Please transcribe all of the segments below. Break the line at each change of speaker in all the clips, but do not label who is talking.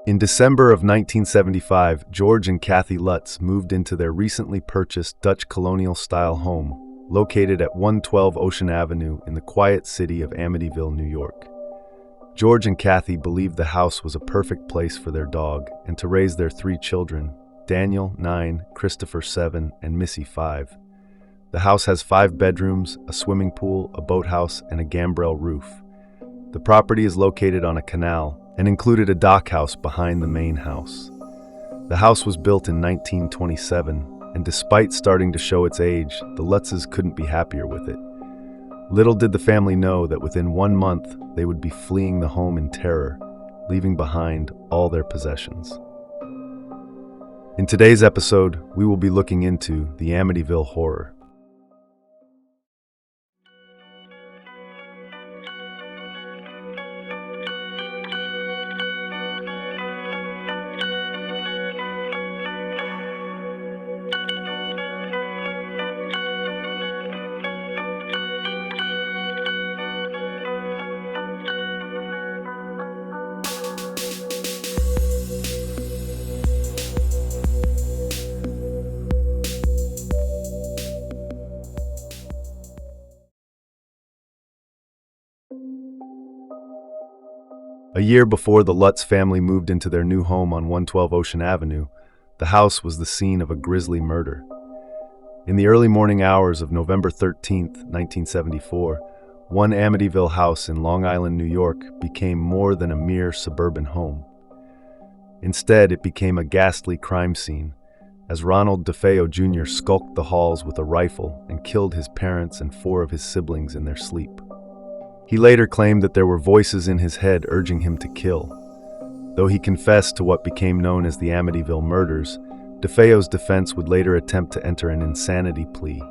In December of 1975, George and Kathy Lutz moved into their recently purchased Dutch colonial-style home, located at 112 Ocean Avenue in the quiet city of Amityville, New York. George and Kathy believed the house was a perfect place for their dog and to raise their 3 children, Daniel, 9, Christopher, 7, and Missy, 5. The house has 5 bedrooms, a swimming pool, a boathouse, and a gambrel roof. The property is located on a canal and included a dock house behind the main house. The house was built in 1927, and despite starting to show its age, the Lutzes couldn't be happier with it. Little did the family know that within 1 month, they would be fleeing the home in terror, leaving behind all their possessions. In today's episode, we will be looking into the Amityville Horror. A year before the Lutz family moved into their new home on 112 Ocean Avenue, the house was the scene of a grisly murder. In the early morning hours of November 13, 1974, one Amityville house in Long Island, New York, became more than a mere suburban home. Instead, it became a ghastly crime scene, as Ronald DeFeo Jr. skulked the halls with a rifle and killed his parents and 4 of his siblings in their sleep. He later claimed that there were voices in his head urging him to kill. Though he confessed to what became known as the Amityville murders, DeFeo's defense would later attempt to enter an insanity plea.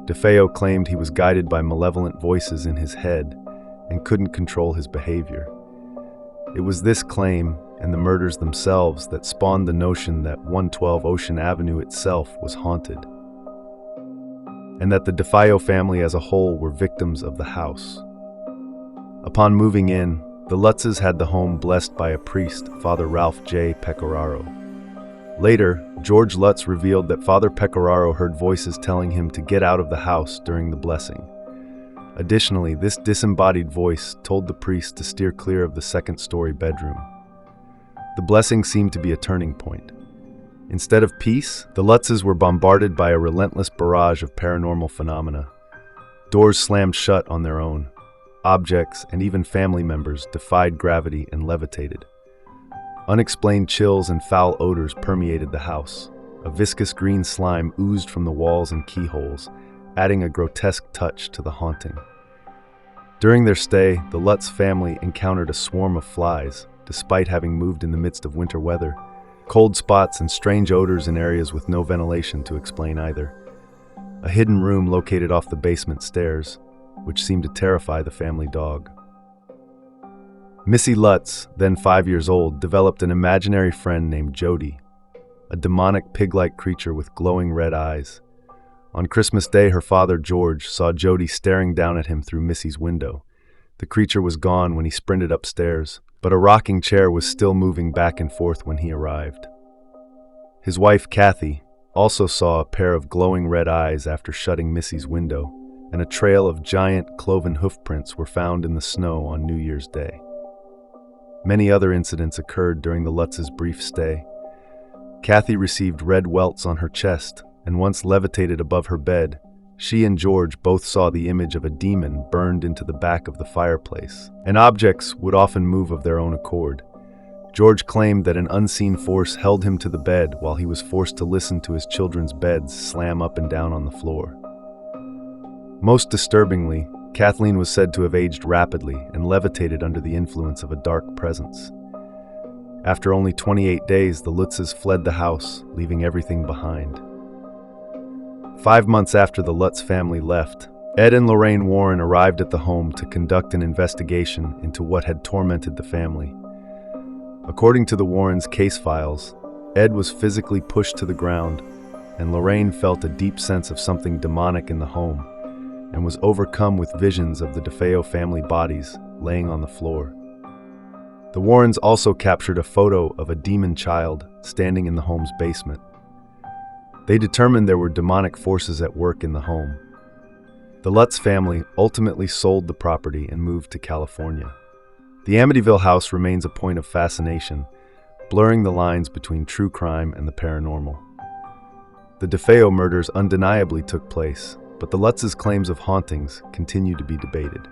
DeFeo claimed he was guided by malevolent voices in his head and couldn't control his behavior. It was this claim and the murders themselves that spawned the notion that 112 Ocean Avenue itself was haunted, and that the DeFeo family as a whole were victims of the house. Upon moving in, the Lutzes had the home blessed by a priest, Father Ralph J. Pecoraro. Later, George Lutz revealed that Father Pecoraro heard voices telling him to get out of the house during the blessing. Additionally, this disembodied voice told the priest to steer clear of the second-story bedroom. The blessing seemed to be a turning point. Instead of peace, the Lutzes were bombarded by a relentless barrage of paranormal phenomena. Doors slammed shut on their own. Objects and even family members defied gravity and levitated. Unexplained chills and foul odors permeated the house. A viscous green slime oozed from the walls and keyholes, adding a grotesque touch to the haunting. During their stay, the Lutz family encountered a swarm of flies, despite having moved in the midst of winter weather. Cold spots and strange odors in areas with no ventilation to explain either. A hidden room located off the basement stairs, which seemed to terrify the family dog. Missy Lutz, then 5 years old, developed an imaginary friend named Jody, a demonic pig-like creature with glowing red eyes. On Christmas Day, her father, George, saw Jody staring down at him through Missy's window. The creature was gone when he sprinted upstairs, but a rocking chair was still moving back and forth when he arrived. His wife, Kathy, also saw a pair of glowing red eyes after shutting Missy's window, and a trail of giant cloven hoofprints were found in the snow on New Year's Day. Many other incidents occurred during the Lutz's brief stay. Kathy received red welts on her chest, and once levitated above her bed, she and George both saw the image of a demon burned into the back of the fireplace, and objects would often move of their own accord. George claimed that an unseen force held him to the bed while he was forced to listen to his children's beds slam up and down on the floor. Most disturbingly, Kathleen was said to have aged rapidly and levitated under the influence of a dark presence. After only 28 days, the Lutzes fled the house, leaving everything behind. 5 months after the Lutz family left, Ed and Lorraine Warren arrived at the home to conduct an investigation into what had tormented the family. According to the Warrens' case files, Ed was physically pushed to the ground, and Lorraine felt a deep sense of something demonic in the home, and was overcome with visions of the DeFeo family bodies laying on the floor. The Warrens also captured a photo of a demon child standing in the home's basement. They determined there were demonic forces at work in the home. The Lutz family ultimately sold the property and moved to California. The Amityville house remains a point of fascination, blurring the lines between true crime and the paranormal. The DeFeo murders undeniably took place, but the Lutz's claims of hauntings continue to be debated.